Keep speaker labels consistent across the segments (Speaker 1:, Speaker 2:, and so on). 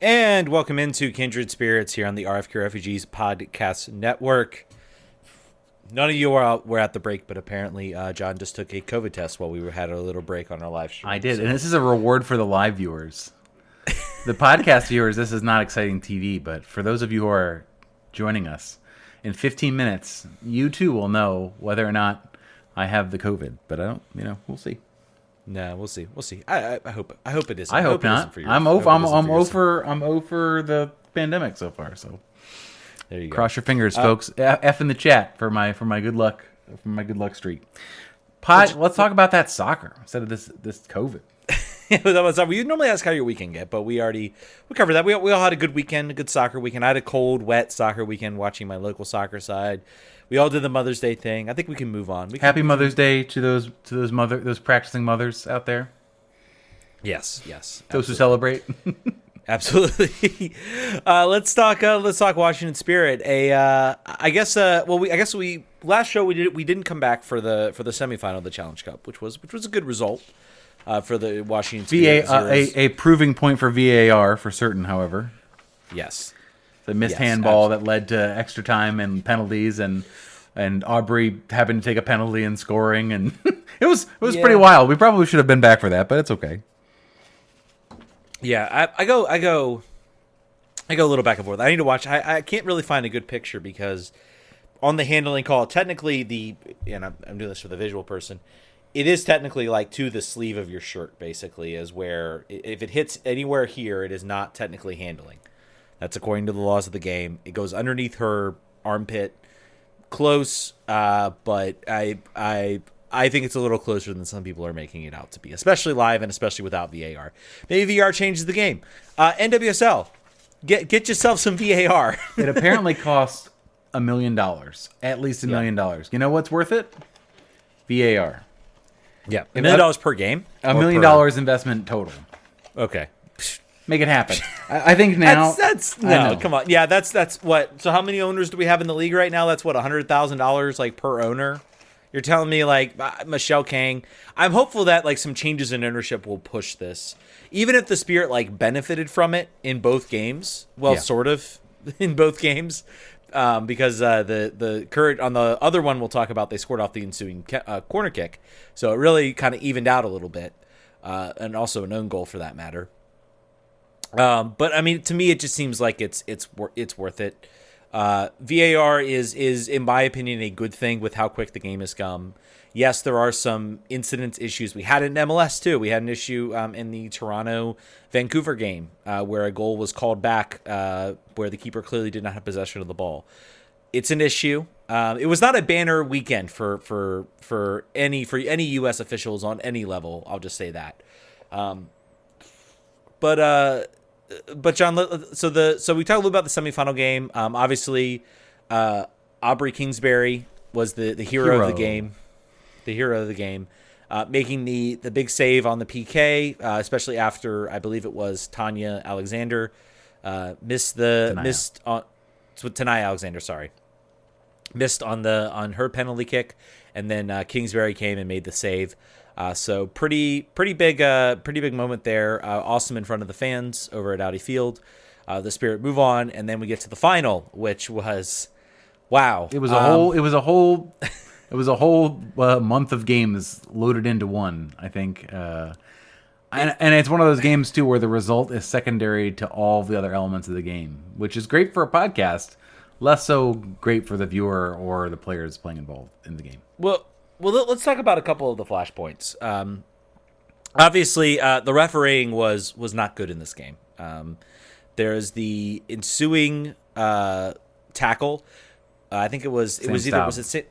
Speaker 1: And welcome into Kindred Spirits here on the RFK Refugees Podcast Network. None of you were at the break, but apparently John just took a COVID test while we had a little break on our live stream.
Speaker 2: I did, and this is a reward for the live viewers. The podcast viewers, this is not exciting TV, but for those of you who are joining us, in 15 minutes, you too will know whether or not I have the COVID. But I don't, we'll see.
Speaker 1: No, we'll see. We'll see. I hope it isn't.
Speaker 2: I hope not. I'm over the pandemic so far. So
Speaker 1: there you go.
Speaker 2: Cross your fingers, folks. F in the chat for my good luck streak. Let's talk about that soccer instead of this COVID.
Speaker 1: We normally ask how your weekend get, but we covered that. We all had a good weekend, a good soccer weekend. I had a cold, wet soccer weekend watching my local soccer side. We all did the Mother's Day thing. I think we can move on.
Speaker 2: Happy Mother's Day to those practicing mothers out there.
Speaker 1: Yes.
Speaker 2: Those who celebrate.
Speaker 1: Absolutely. Let's talk Washington Spirit. Last show we didn't come back for the semifinal of the Challenge Cup, which was a good result for the Washington Spirit.
Speaker 2: A proving point for VAR for certain, however.
Speaker 1: Yes.
Speaker 2: The missed handball that led to extra time and penalties, and Aubrey happened to take a penalty and scoring, and it was pretty wild. We probably should have been back for that, but it's okay.
Speaker 1: Yeah, I go a little back and forth. I need to watch. I can't really find a good picture because on the handling call, technically I'm doing this for the visual person. It is technically like to the sleeve of your shirt, basically, is where if it hits anywhere here, it is not technically handling. That's according to the laws of the game. It goes underneath her armpit, close, but I think it's a little closer than some people are making it out to be, especially live and especially without VAR. Maybe VAR changes the game. NWSL, get yourself some VAR.
Speaker 2: It apparently costs $1 million, at least $1 million. You know what's worth it? VAR.
Speaker 1: Yeah, $1 million per game.
Speaker 2: $1 million investment total.
Speaker 1: Okay.
Speaker 2: Make it happen. I think now.
Speaker 1: That's no. Come on. Yeah, that's what. So how many owners do we have in the league right now? That's what $100,000 like per owner. You're telling me like Michelle Kang. I'm hopeful that like some changes in ownership will push this. Even if the Spirit like benefited from it in both games. Well, sort of in both games. Because the Courage on the other one we'll talk about, they scored off the ensuing corner kick, so it really kind of evened out a little bit, and also an own goal for that matter. But I mean, to me, it just seems like it's worth it. VAR is in my opinion a good thing with how quick the game has come. Yes, there are some incidents issues. We had it in MLS too. We had an issue in the Toronto Vancouver game where a goal was called back where the keeper clearly did not have possession of the ball. It's an issue. It was not a banner weekend for any U.S. officials on any level. I'll just say that. But John, so we talked a little about the semifinal game. Obviously, Aubrey Kingsbury was the hero of the game. The hero of the game, making the big save on the PK, especially after I believe it was Tanya Alexander missed on her penalty kick, and then Kingsbury came and made the save. So pretty big moment there. Awesome in front of the fans over at Audi Field. The Spirit move on, and then we get to the final, which was wow.
Speaker 2: It was a whole month of games loaded into one, I think. And it's one of those games, too, where the result is secondary to all the other elements of the game, which is great for a podcast, less so great for the viewer or the players playing involved in the game.
Speaker 1: Well, let's talk about a couple of the flashpoints. Obviously, the refereeing was not good in this game. There's the ensuing tackle. I think it was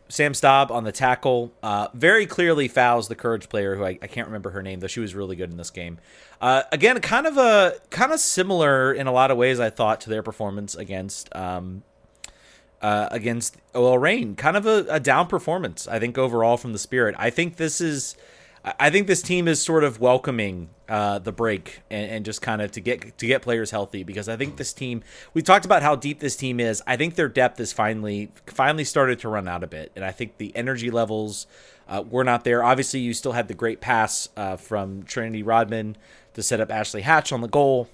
Speaker 1: Sam Staub on the tackle. Very clearly fouls the Courage player, who I can't remember her name, though she was really good in this game. Again, kind of similar in a lot of ways, I thought, to their performance against OL Reign. Kind of a down performance, I think, overall from the Spirit. I think this team is sort of welcoming the break and just kind of to get players healthy, because I think this team, we talked about how deep this team is. I think their depth is finally started to run out a bit, and I think the energy levels were not there. Obviously, you still had the great pass from Trinity Rodman to set up Ashley Hatch on the goal.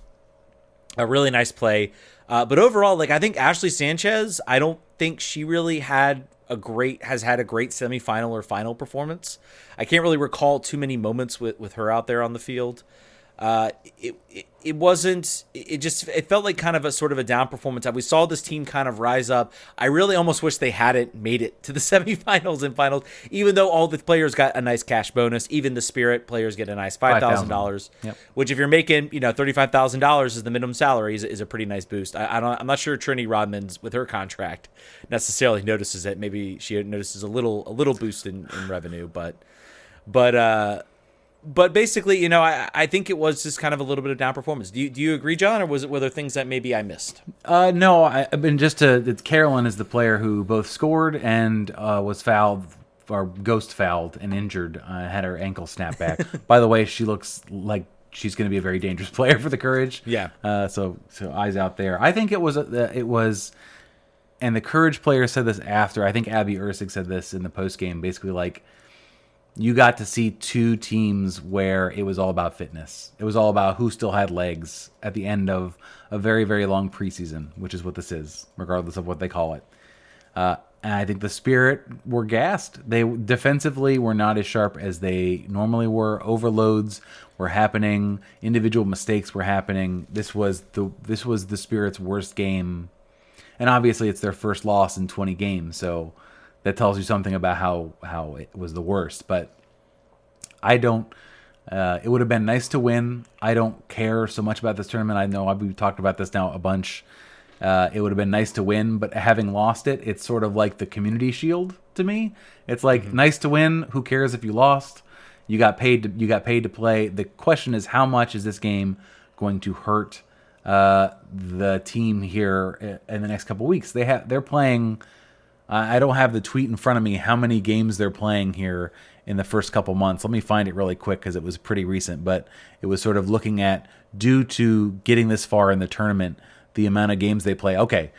Speaker 1: A really nice play. But overall, like I think Ashley Sanchez, I don't think she really has had a great semifinal or final performance. I can't really recall too many moments with her out there on the field. It wasn't. It felt like kind of a sort of a down performance. We saw this team kind of rise up. I really almost wish they hadn't made it to the semifinals and finals, even though all the players got a nice cash bonus. Even the Spirit players get a nice $5,000, which if you're making $35,000 as the minimum salary is a pretty nice boost. I'm not sure Trini Rodman's with her contract necessarily notices it. Maybe she notices a little boost in revenue, but basically, I think it was just kind of a little bit of down performance. Do you agree, John, or were there things that maybe I missed?
Speaker 2: No, it's Carolyn is the player who both scored and was fouled or ghost fouled and injured. Had her ankle snapped back. By the way, she looks like she's going to be a very dangerous player for the Courage.
Speaker 1: Yeah.
Speaker 2: So eyes out there. I think it was, and the Courage player said this after. I think Abby Ursig said this in the post game, basically like, you got to see two teams where it was all about fitness. It was all about who still had legs at the end of a very, very long preseason, which is what this is, regardless of what they call it. And I think the Spirit were gassed. They defensively were not as sharp as they normally were. Overloads were happening. Individual mistakes were happening. This was the Spirit's worst game. And obviously it's their first loss in 20 games, so that tells you something about how it was the worst. But I don't. It would have been nice to win. I don't care so much about this tournament. I know we've talked about this now a bunch. It would have been nice to win, but having lost it, it's sort of like the Community Shield to me. It's like nice to win. Who cares if you lost? You got paid to play. The question is, how much is this game going to hurt the team here in the next couple of weeks? They're playing. I don't have the tweet in front of me how many games they're playing here in the first couple months. Let me find it really quick because it was pretty recent, but it was sort of looking at, due to getting this far in the tournament, the amount of games they play. Okay,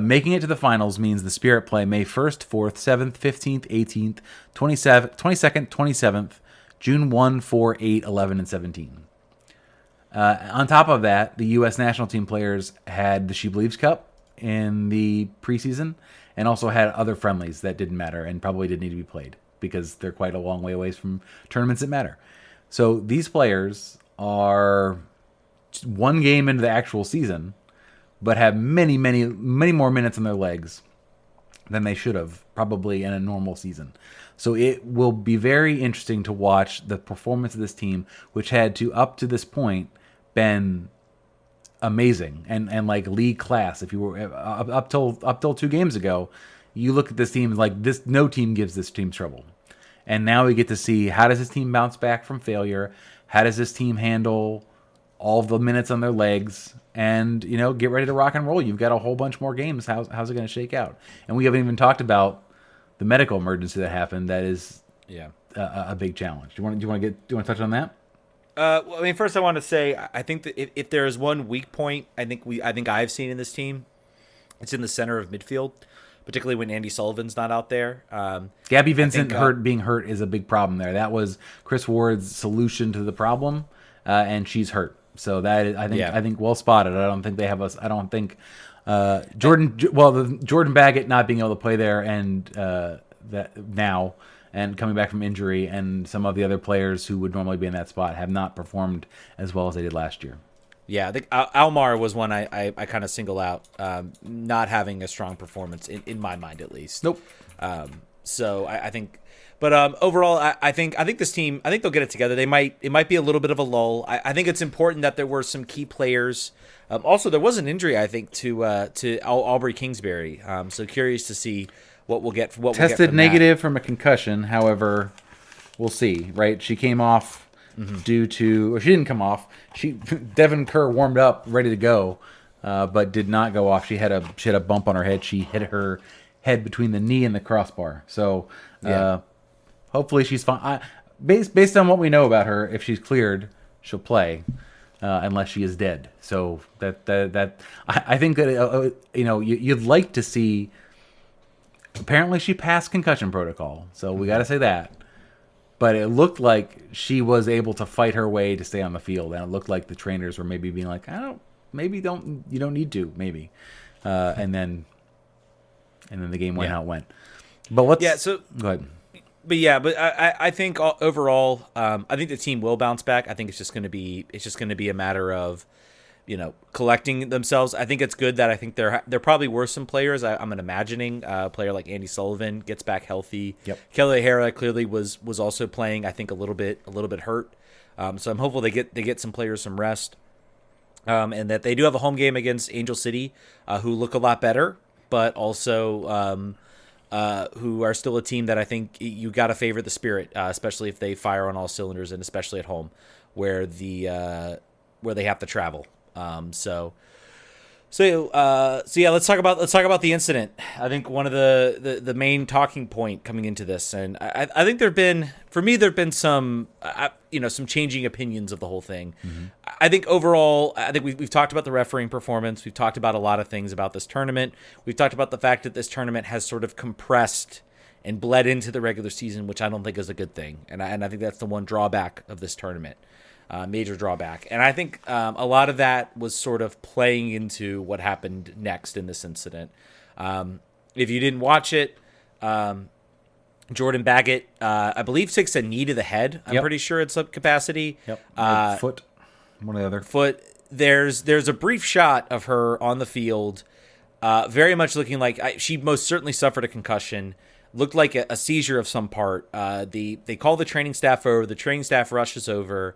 Speaker 2: making it to the finals means the Spirit play May 1st, 4th, 7th, 15th, 18th, 22nd, 27th, June 1, 4, 8, 11, and 17. On top of that, the U.S. national team players had the She Believes Cup in the preseason, and also had other friendlies that didn't matter and probably didn't need to be played because they're quite a long way away from tournaments that matter. So these players are one game into the actual season, but have many, many, many more minutes on their legs than they should have probably in a normal season. So it will be very interesting to watch the performance of this team, which had to, up to this point, been amazing and like league class. If you were up till 2 games ago, you look at this team like this. No team gives this team trouble, and now we get to see how does this team bounce back from failure. How does this team handle all the minutes on their legs, and get ready to rock and roll. You've got a whole bunch more games. How's it going to shake out? And we haven't even talked about the medical emergency that happened. That is a big challenge. Do you want to touch on that?
Speaker 1: Well, I mean, first I want to say I think that if there is one weak point, I think I've seen in this team, it's in the center of midfield, particularly when Andy Sullivan's not out there.
Speaker 2: Gabby Vincent being hurt is a big problem there. That was Chris Ward's solution to the problem, and she's hurt. So that is, I think well spotted. I don't think they have us. I don't think Jordan Baggett not being able to play there and that now. And coming back from injury, and some of the other players who would normally be in that spot have not performed as well as they did last year.
Speaker 1: Yeah, I think Almar was one I kind of single out, not having a strong performance in my mind at least.
Speaker 2: Nope.
Speaker 1: So I think, but overall, I think this team, I think they'll get it together. It might be a little bit of a lull. I think it's important that there were some key players. Also, there was an injury I think to Aubrey Kingsbury. So curious to see what we'll get.
Speaker 2: Tested negative from a concussion. However, we'll see. Right, she came off due to, or she didn't come off. Devin Kerr warmed up, ready to go, but did not go off. She had a bump on her head. She hit her head between the knee and the crossbar. So hopefully she's fine. Based on what we know about her, if she's cleared, she'll play. Unless she is dead. So I think that you'd like to see. Apparently, she passed concussion protocol, so we got to say that. But it looked like she was able to fight her way to stay on the field, and it looked like the trainers were maybe being like, maybe you don't need to, maybe. And then the game went how it went. But go ahead.
Speaker 1: But I think overall, I think the team will bounce back. I think it's just going to be a matter of, collecting themselves. I think it's good that I think there probably were some players. I'm imagining a player like Andy Sullivan gets back healthy.
Speaker 2: Yep.
Speaker 1: Kelly O'Hara clearly was also playing. I think a little bit hurt. So I'm hopeful they get some players some rest. And that they do have a home game against Angel City, who look a lot better, but also who are still a team that I think you got to favor the Spirit, especially if they fire on all cylinders, and especially at home, where they have to travel. So yeah, let's talk about the incident. I think one of the main talking point coming into this, and I think there've been some some changing opinions of the whole thing. Mm-hmm. I think overall, we've talked about the refereeing performance. We've talked about a lot of things about this tournament. We've talked about the fact that this tournament has sort of compressed and bled into the regular season, which I don't think is a good thing. And I think that's the one drawback of this tournament. Major drawback. And I think a lot of that was sort of playing into what happened next in this incident. If you didn't watch it, Jordan Baggett, I believe, takes a knee to the head. I'm pretty sure it's up capacity.
Speaker 2: Yep. Foot. One or the other.
Speaker 1: Foot. There's a brief shot of her on the field, very much looking like she most certainly suffered a concussion. Looked like a seizure of some part. They call the training staff over. The training staff rushes over.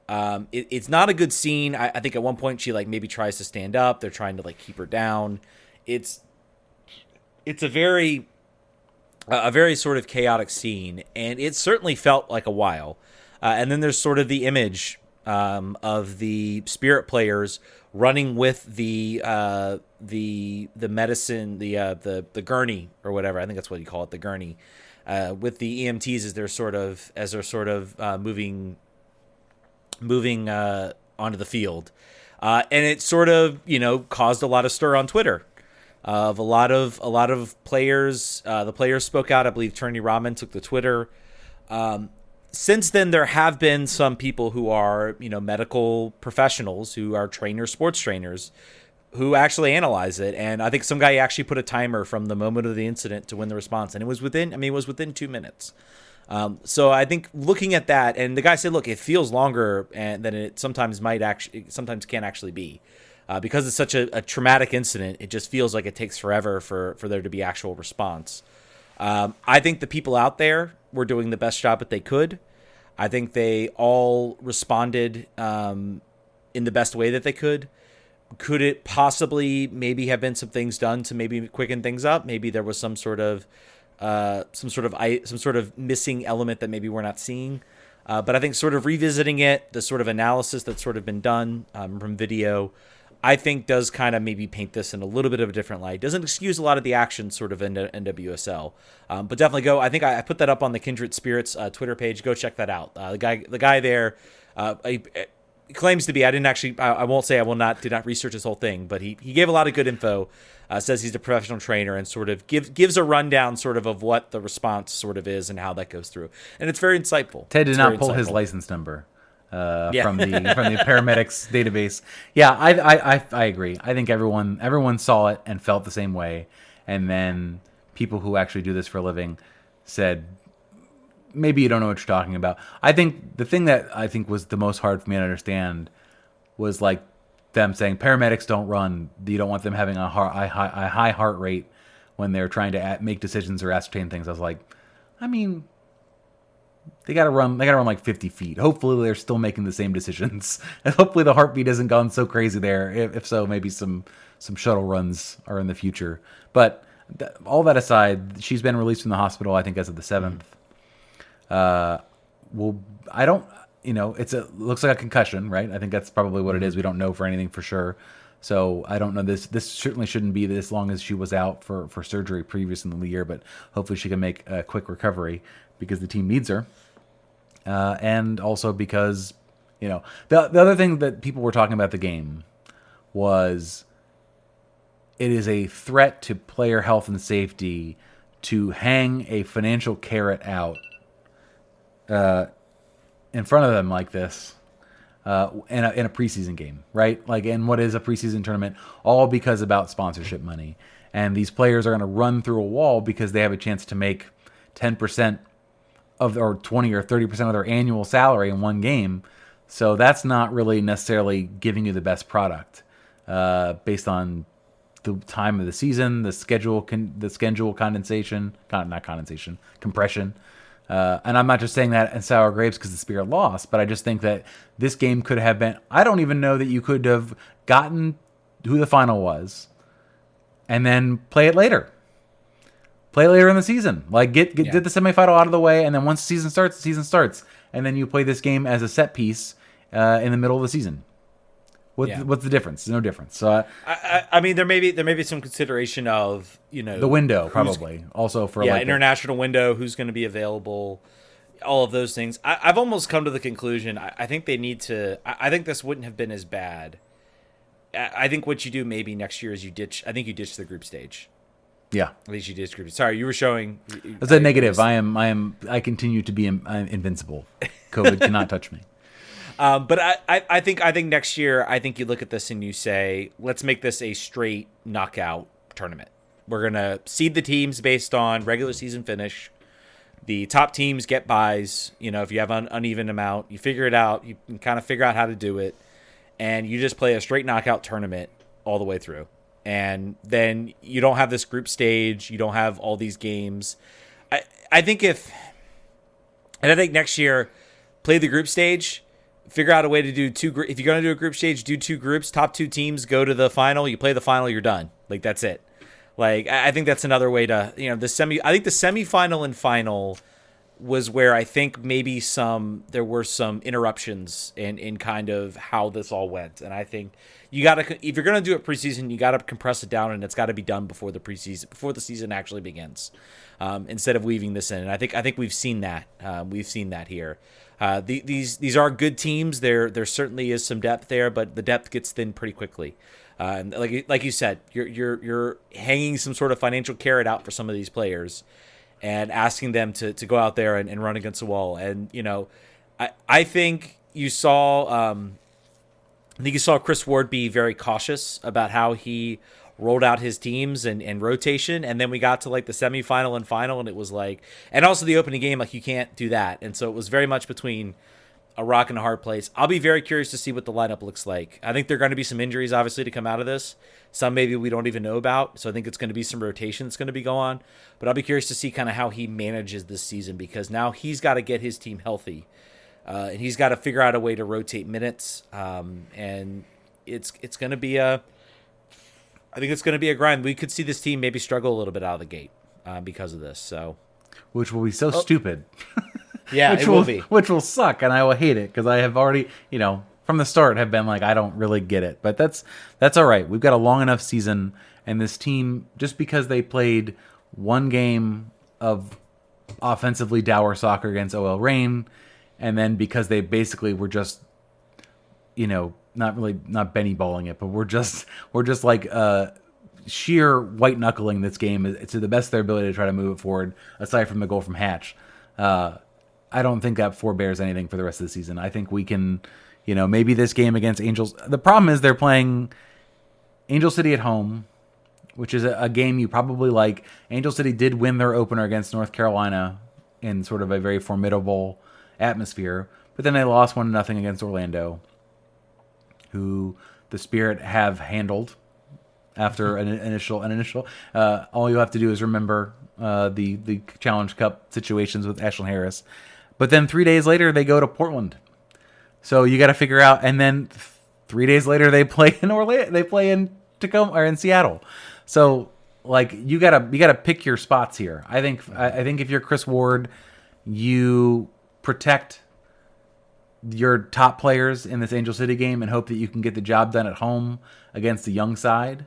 Speaker 1: It's not a good scene. I think at one point she maybe tries to stand up. They're trying to keep her down. It's a very sort of chaotic scene, and it certainly felt like a while. And then there's sort of the image of the Spirit players running with the medicine, the gurney or whatever. I think that's what you call it, the gurney, with the EMTs as they're sort of moving onto the field, and it sort of caused a lot of stir on Twitter. Of a lot of players, the players spoke out. I believe Turney Rahman took to Twitter. Since then, there have been some people who are medical professionals who are sports trainers, who actually analyze it, and I think some guy actually put a timer from the moment of the incident to when the response, and it was within 2 minutes. So I think looking at that, and the guy said, look, it feels longer than it sometimes can actually be. Because it's such a traumatic incident, it just feels like it takes forever for there to be actual response. I think the people out there were doing the best job that they could. I think they all responded in the best way that they could. Could it possibly maybe have been some things done to maybe quicken things up? Maybe there was some sort of missing element that maybe we're not seeing. But I think sort of revisiting it, the sort of analysis that's sort of been done from video, I think does kind of maybe paint this in a little bit of a different light. Doesn't excuse a lot of the actions sort of in NWSL, but definitely go. I think I put that up on the Kindred Spirits Twitter page. Go check that out. The guy there claims to be. I didn't actually. I won't say I did not research this whole thing, but he gave a lot of good info. Says he's a professional trainer and sort of gives a rundown sort of what the response sort of is and how that goes through, and it's very insightful.
Speaker 2: Ted did not pull his license number. From the paramedics database. Yeah, I agree. I think everyone saw it and felt the same way, and then people who actually do this for a living said, maybe you don't know what you're talking about. I think the thing that I think was the most hard for me to understand was them saying paramedics don't run. You don't want them having a high heart rate when they're trying to make decisions or ascertain things. I was like, I mean, They gotta run like 50 feet. Hopefully they're still making the same decisions. And hopefully the heartbeat hasn't gone so crazy there. If so, maybe some shuttle runs are in the future. But all that aside, she's been released from the hospital, I think, as of the 7th. It looks like a concussion, right? I think that's probably what it is. We don't know for anything for sure. So I don't know. This certainly shouldn't be this long as she was out for surgery previous in the year, but hopefully she can make a quick recovery because the team needs her. And also because, the other thing that people were talking about the game was it is a threat to player health and safety to hang a financial carrot out in front of them like this. in a preseason game, right? Like, in what is a preseason tournament, all because about sponsorship money. And these players are going to run through a wall because they have a chance to make 10% of, or 20 or 30% of their annual salary in one game. So that's not really necessarily giving you the best product based on the time of the season, the schedule compression. And I'm not just saying that in sour grapes because the Spirit lost, but I just think that this game could have been. I don't even know that you could have gotten who the final was, and then play it later. Play later in the season. Like, get the semifinal out of the way, and then once the season starts, and then you play this game as a set piece in the middle of the season. What's the difference? There's no difference. So
Speaker 1: I mean, there may be some consideration of,
Speaker 2: the window probably also for
Speaker 1: international window, who's going to be available, all of those things. I've almost come to the conclusion. I think they need to. I think this wouldn't have been as bad. I think what you do maybe next year is you ditch the group stage.
Speaker 2: Yeah,
Speaker 1: at least you ditch group. Sorry, you were showing.
Speaker 2: That's a negative. I continue to be invincible. COVID cannot touch me.
Speaker 1: But I think next year, I think you look at this and you say, let's make this a straight knockout tournament. We're going to seed the teams based on regular season finish. The top teams get buys. If you have an uneven amount, you figure it out. You can kind of figure out how to do it. And you just play a straight knockout tournament all the way through. And then you don't have this group stage. You don't have all these games. I think next year, play the group stage. Figure out a way to do if you're going to do a group stage, do 2 groups, top 2 teams go to the final, you play the final, you're done. Like, that's it. Like, I think that's another way to, I think the semifinal and final was where I think maybe there were some interruptions in kind of how this all went. And I think if you're going to do it preseason, you got to compress it down, and it's got to be done before the season actually begins. Instead of weaving this in. And I think we've seen that. We've seen that here. These are good teams. There certainly is some depth there, but the depth gets thin pretty quickly. And like you said, you're hanging some sort of financial carrot out for some of these players, and asking them to go out there and run against the wall. And I think you saw Chris Ward be very cautious about how he rolled out his teams and rotation, and then we got to like the semifinal and final, and it was like, and also the opening game, like, you can't do that, and so it was very much between a rock and a hard place. I'll be very curious to see what the lineup looks like. I think there are going to be some injuries, obviously, to come out of this. Some maybe we don't even know about, so I think it's going to be some rotation that's going to be going on, but I'll be curious to see kind of how he manages this season, because now he's got to get his team healthy, and he's got to figure out a way to rotate minutes, and it's going to be I think it's going to be a grind. We could see this team maybe struggle a little bit out of the gate because of this. So,
Speaker 2: which will be so stupid.
Speaker 1: Yeah, it will be.
Speaker 2: Which will suck, and I will hate it because I have already, from the start, have been like, I don't really get it. But that's all right. We've got a long enough season, and this team, just because they played one game of offensively dour soccer against OL Reign, and then because they basically were just, not Benny balling it, but we're just like sheer white knuckling this game to the best of their ability to try to move it forward. Aside from the goal from Hatch, I don't think that forebears anything for the rest of the season. I think we can, maybe this game against Angels. The problem is they're playing Angel City at home, which is a game you probably like. Angel City did win their opener against North Carolina in sort of a very formidable atmosphere, but then they lost 1-0 against Orlando, who the Spirit have handled after an initial. All you have to do is remember the Challenge Cup situations with Ashlyn Harris. But then 3 days later, they go to Portland. So you got to figure out, and then 3 days later, they play in Orlando. They play in Tacoma or in Seattle. So like you gotta pick your spots here. I think if you're Chris Ward, you protect your top players in this Angel City game and hope that you can get the job done at home against the young side,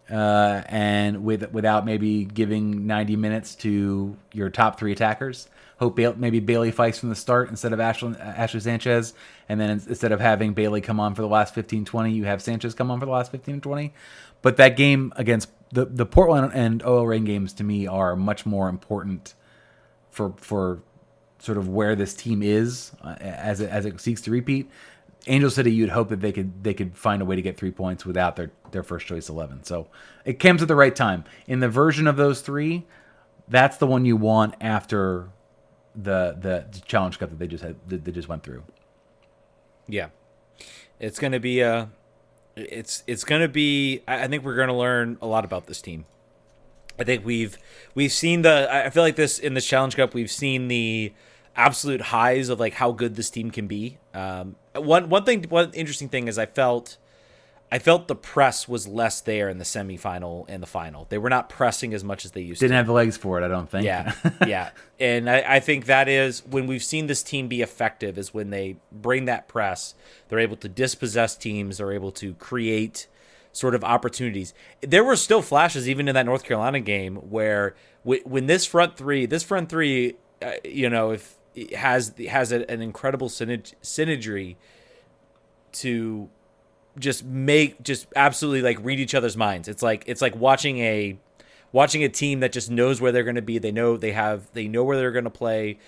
Speaker 2: and without maybe giving 90 minutes to your top 3 attackers. Hope maybe Bailey fights from the start instead of Ashley Sanchez, and then instead of having Bailey come on for the last 15-20, you have Sanchez come on for the last 15-20. But that game against the Portland and OL Reign games, to me, are much more important for sort of where this team is as it seeks to repeat, Angel City, you'd hope that they could find a way to get 3 points without their first choice 11. So it comes at the right time. In the version of those three, that's the one you want after the Challenge Cup that they just went through.
Speaker 1: Yeah, it's going to be it's going to be. I think we're going to learn a lot about this team. I think we've seen I feel like this in this Challenge Cup, we've seen the absolute highs of like how good this team can be. One interesting thing is I felt the press was less there in the semifinal and the final. They were not pressing as much as they used to.
Speaker 2: Didn't have the legs for it, I don't think.
Speaker 1: Yeah, yeah. And I think that is when we've seen this team be effective is when they bring that press. They're able to dispossess teams. They're able to create sort of opportunities. There were still flashes even in that North Carolina game where when this front three, if it has an incredible synergy to just absolutely like read each other's minds. It's like watching a team that just knows where they're going to be. They know where they're going to play.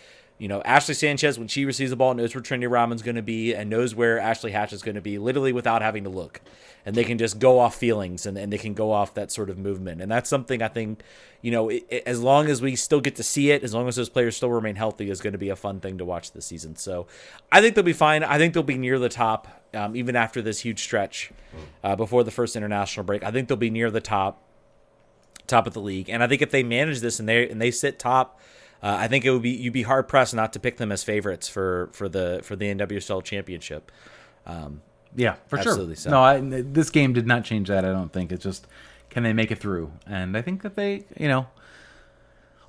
Speaker 1: Ashley Sanchez, when she receives the ball, knows where Trinity Rodman's going to be and knows where Ashley Hatch is going to be, literally without having to look. And they can just go off feelings and they can go off that sort of movement. And that's something I think, as long as we still get to see it, as long as those players still remain healthy, is going to be a fun thing to watch this season. So I think they'll be fine. I think they'll be near the top, even after this huge stretch before the first international break. I think they'll be near the top of the league. And I think if they manage this and they sit top, I think you'd be hard pressed not to pick them as favorites for the NWSL championship.
Speaker 2: Yeah, for
Speaker 1: absolutely
Speaker 2: sure.
Speaker 1: So.
Speaker 2: No, this game did not change that. I don't think. It's just, can they make it through? And I think that they,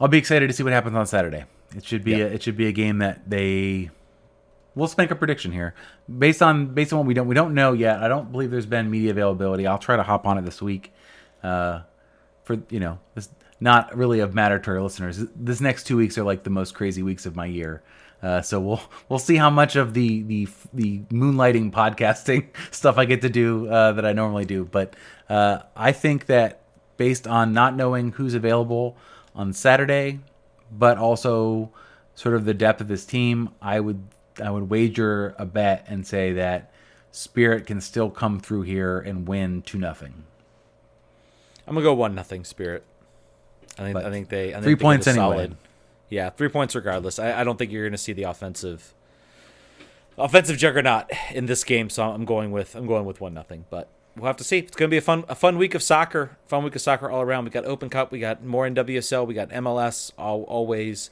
Speaker 2: I'll be excited to see what happens on Saturday. It should be a game that they. We'll just make a prediction here based on what we don't know yet. I don't believe there's been media availability. I'll try to hop on it this week. This not really of matter to our listeners. This next 2 weeks are like the most crazy weeks of my year. So we'll see how much of the moonlighting podcasting stuff I get to do that I normally do. But I think that based on not knowing who's available on Saturday, but also sort of the depth of this team, I would wager a bet and say that Spirit can still come through here and win 2-0.
Speaker 1: I'm gonna go 1-0 Spirit. I think
Speaker 2: 3 points anyway.
Speaker 1: Solid. Yeah, 3 points regardless. I don't think you're going to see the offensive juggernaut in this game, so I'm going with 1-0. But we'll have to see. It's going to be a fun week of soccer. Fun week of soccer all around. We got Open Cup, we got more NWSL, we got MLS. Always,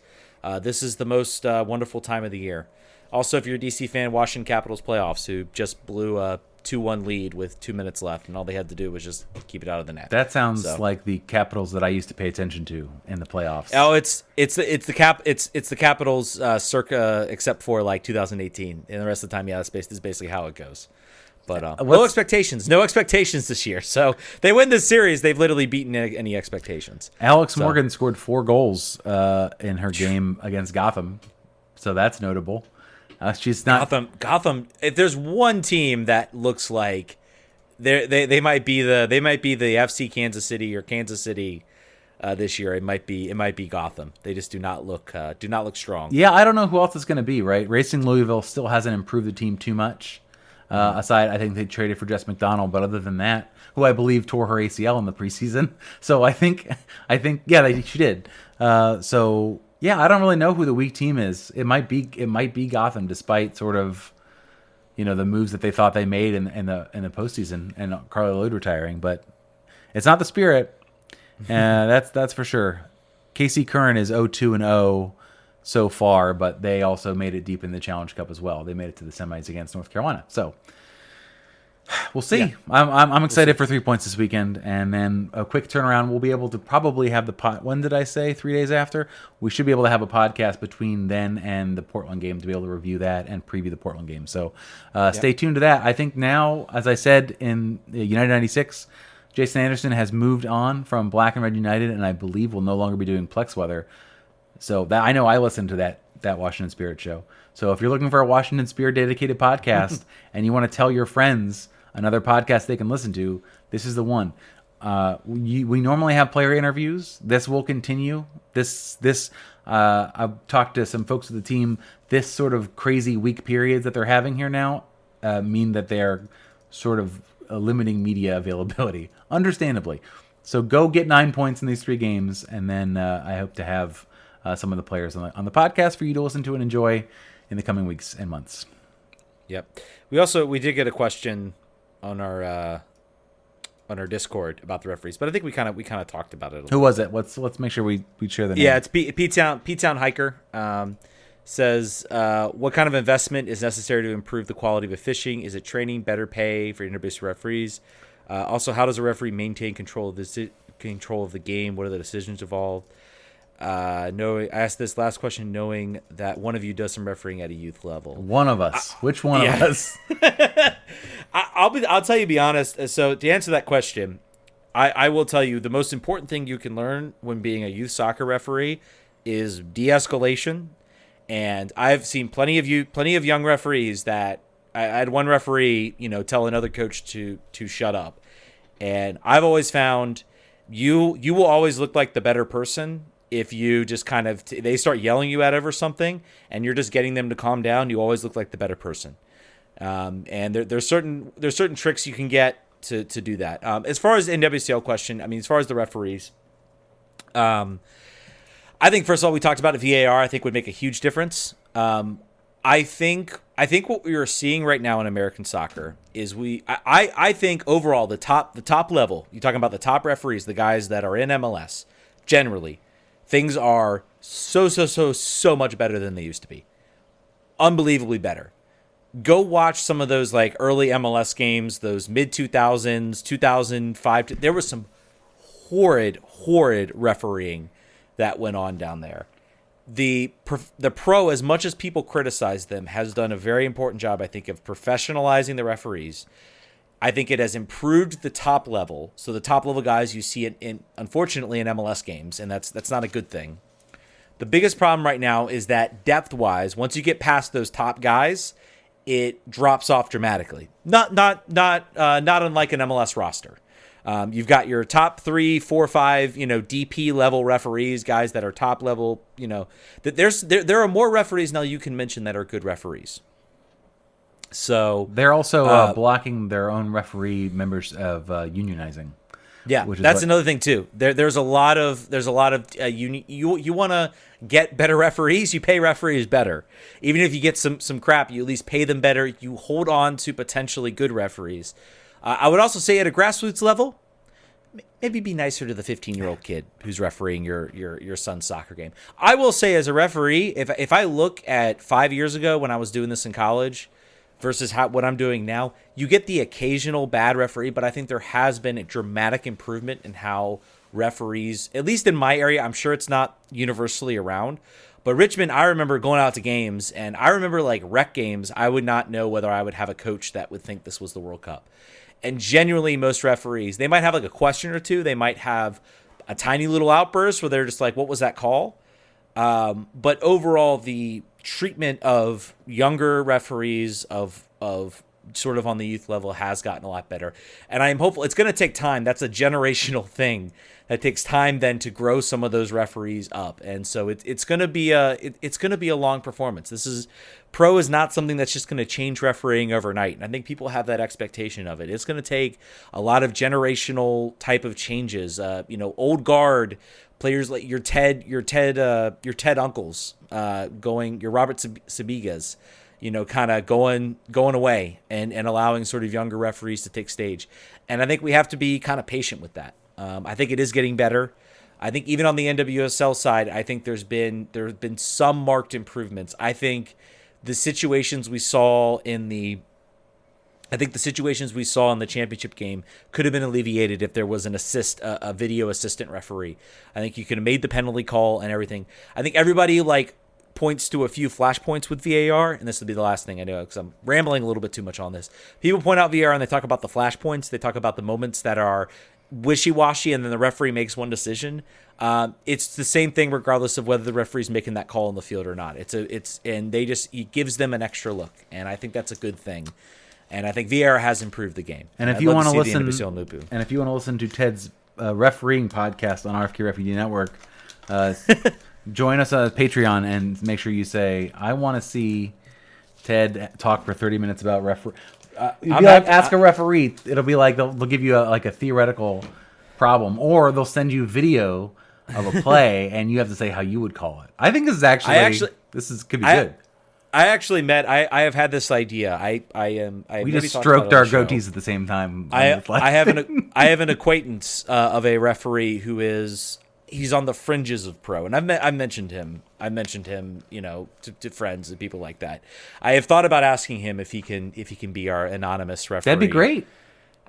Speaker 1: this is the most wonderful time of the year. Also, if you're a DC fan, Washington Capitals playoffs, who just blew a 2-1 lead with 2 minutes left, and all they had to do was just keep it out of the net.
Speaker 2: That sounds like the Capitals that I used to pay attention to in the playoffs.
Speaker 1: Oh, it's the Capitals circa except for like 2018, and the rest of the time, this is basically how it goes. But no expectations this year. So they win this series, they've literally beaten any expectations.
Speaker 2: Alex Morgan scored 4 goals in her game against Gotham, so that's notable. She's not
Speaker 1: Gotham. If there's one team that looks like they might be the FC Kansas City or Kansas City this year, it might be Gotham. They just do not look strong.
Speaker 2: Yeah, I don't know who else it's going to be. Right, Racing Louisville still hasn't improved the team too much. Aside, I think they traded for Jess McDonald, but other than that, who I believe tore her ACL in the preseason. So I think she did. Yeah, I don't really know who the weak team is. It might be Gotham, despite sort of, the moves that they thought they made in the postseason and Carly Lloyd retiring. But it's not the Spirit. That's for sure. KC Curran is 0-2-0 so far, but they also made it deep in the Challenge Cup as well. They made it to the semis against North Carolina. So we'll see. Yeah. I'm excited for 3 points this weekend, and then a quick turnaround. We'll be able to probably have when did I say? 3 days after? We should be able to have a podcast between then and the Portland game to be able to review that and preview the Portland game. So stay tuned to that. I think now, as I said in United 96, Jason Anderson has moved on from Black and Red United, and I believe will no longer be doing Plex Weather. So that I know I listened to that Washington Spirit show. So if you're looking for a Washington Spirit dedicated podcast and you want to tell your friends another podcast they can listen to, this is the one. We normally have player interviews. This will continue. I've talked to some folks of the team. This sort of crazy week periods that they're having here now mean that they're sort of limiting media availability, understandably. So go get 9 points in these 3 games, and then I hope to have some of the players on the podcast for you to listen to and enjoy in the coming weeks and months.
Speaker 1: Yep. We did get a question on our Discord about the referees, but I think we kind of talked about it.
Speaker 2: Who was it? Let's make sure we share the name.
Speaker 1: Yeah, it's P-Town Hiker. Says, what kind of investment is necessary to improve the quality of fishing? Is it training, better pay for inter-base referees? Also, how does a referee maintain control of the game? What are the decisions involved? I asked this last question knowing that one of you does some refereeing at a youth level.
Speaker 2: One of us. Which one of us?
Speaker 1: I'll tell you, be honest. So to answer that question, I will tell you the most important thing you can learn when being a youth soccer referee is de-escalation. And I've seen plenty of young referees that I had one referee, tell another coach to shut up. And I've always found you will always look like the better person if you just kind of they start yelling you at over something and you're just getting them to calm down. You always look like the better person. And there's certain tricks you can get to do that. As far as the NWCL question, I mean, as far as the referees, I think first of all we talked about VAR. I think would make a huge difference. I think what we are seeing right now in American soccer is I think overall the top level. You're talking about the top referees, the guys that are in MLS. Generally, things are so much better than they used to be. Unbelievably better. Go watch some of those like early MLS games, those mid 2000s, 2005. There was some horrid refereeing that went on down there. The pro, as much as people criticize them, has done a very important job, I think, of professionalizing the referees. I think it has improved the top level. So the top level guys you see it unfortunately in MLS games, and that's not a good thing. The biggest problem right now is that depth-wise, once you get past those top guys, it drops off dramatically. Not unlike an MLS roster. You've got your top 3, 4, 5, DP level referees, guys that are top level. There are more referees now you can mention that are good referees. So
Speaker 2: they're also blocking their own referee members of unionizing.
Speaker 1: Yeah, that's another thing too. There's a lot of you want to get better referees, you pay referees better. Even if you get some crap, you at least pay them better. You hold on to potentially good referees. I would also say at a grassroots level, maybe be nicer to the 15-year-old kid who's refereeing your son's soccer game. I will say as a referee, if I look at 5 years ago when I was doing this in college versus what I'm doing now, you get the occasional bad referee, but I think there has been a dramatic improvement in how referees, at least in my area, I'm sure it's not universally around, but Richmond, I remember going out to games, and I remember like rec games, I would not know whether I would have a coach that would think this was the World Cup. And genuinely, most referees, they might have like a question or two. They might have a tiny little outburst where they're just like, what was that call? But overall, the treatment of younger referees of sort of on the youth level has gotten a lot better. And I am hopeful it's going to take time. That's a generational thing that takes time then to grow some of those referees up. And so it's going to be a long performance. Pro is not something that's just going to change refereeing overnight. And I think people have that expectation of it. It's going to take a lot of generational type of changes. Old guard players like your Ted uncles, your Robert Sabigas, kind of going away and allowing sort of younger referees to take stage. And I think we have to be kind of patient with that. I think it is getting better. I think even on the NWSL side, I think there have been some marked improvements. I think the situations we saw in the championship game could have been alleviated if there was a video assistant referee. I think you could have made the penalty call and everything. I think everybody points to a few flashpoints with VAR, and this will be the last thing I know because I'm rambling a little bit too much on this. People point out VAR and they talk about the flashpoints. They talk about the moments that are wishy-washy and then the referee makes one decision. It's the same thing regardless of whether the referee's making that call on the field or not. It gives them an extra look, and I think that's a good thing. And I think VR has improved the game.
Speaker 2: And if
Speaker 1: I'd
Speaker 2: you
Speaker 1: love
Speaker 2: want to
Speaker 1: see the end
Speaker 2: listen,
Speaker 1: of Basil Nupu.
Speaker 2: and if you want to listen to Ted's refereeing podcast on RFK Refugee Network, join us on Patreon and make sure you say, "I want to see Ted talk for 30 minutes about referee." Ask a referee. It'll be like they'll give you a theoretical problem, or they'll send you video of a play, and you have to say how you would call it. I think this is could be good.
Speaker 1: I actually I have had this idea.
Speaker 2: We just stroked our goatees at the same time.
Speaker 1: I have an acquaintance of a referee he's on the fringes of pro, and I've mentioned him. I mentioned him, to friends and people like that. I have thought about asking him if he can be our anonymous referee.
Speaker 2: That'd be great.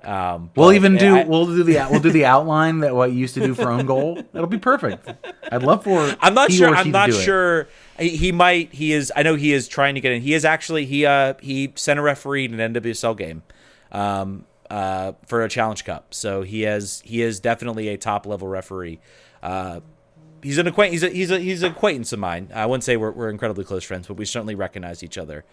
Speaker 2: We'll do the outline that what you used to do for own goal. That'll be perfect. I'd love for.
Speaker 1: I'm not sure. He might. He is. I know he is trying to get in. He is actually. He sent a referee in an NWSL game, for a Challenge Cup. So he is definitely a top level referee. He's an acquaintance. He's an acquaintance of mine. I wouldn't say we're incredibly close friends, but we certainly recognize each other.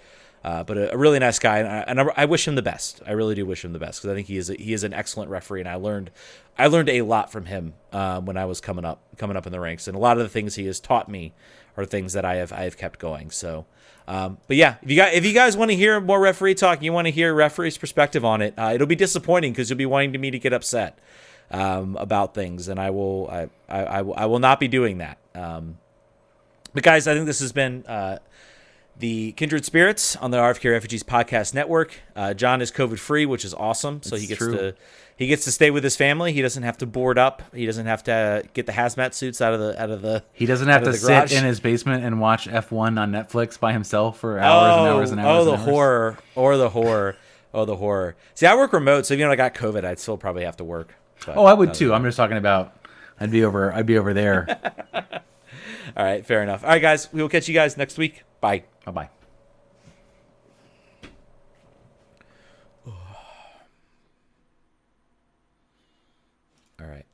Speaker 1: But a really nice guy, and I wish him the best. I really do wish him the best because I think he is an excellent referee, and I learned a lot from him when I was coming up in the ranks, and a lot of the things he has taught me are things that I have kept going. So, but yeah, if you guys want to hear more referee talk, you want to hear referee's perspective on it, it'll be disappointing because you'll be wanting me to get upset about things, and I will not be doing that. But guys, I think this has been the Kindred Spirits on the RFK Refugees Podcast Network. John is COVID free, which is awesome. So he gets to stay with his family. He doesn't have to board up. He doesn't have to get the hazmat suits out of the.
Speaker 2: He doesn't have to sit in his basement and watch F1 on Netflix by himself for hours and hours and hours.
Speaker 1: The horror. See, I work remote, so even if I got COVID, I'd still probably have to work. But,
Speaker 2: I would too. I'm just talking about. I'd be over there.
Speaker 1: All right, fair enough. All right, guys, we will catch you guys next week. Bye.
Speaker 2: Bye-bye.
Speaker 1: All right.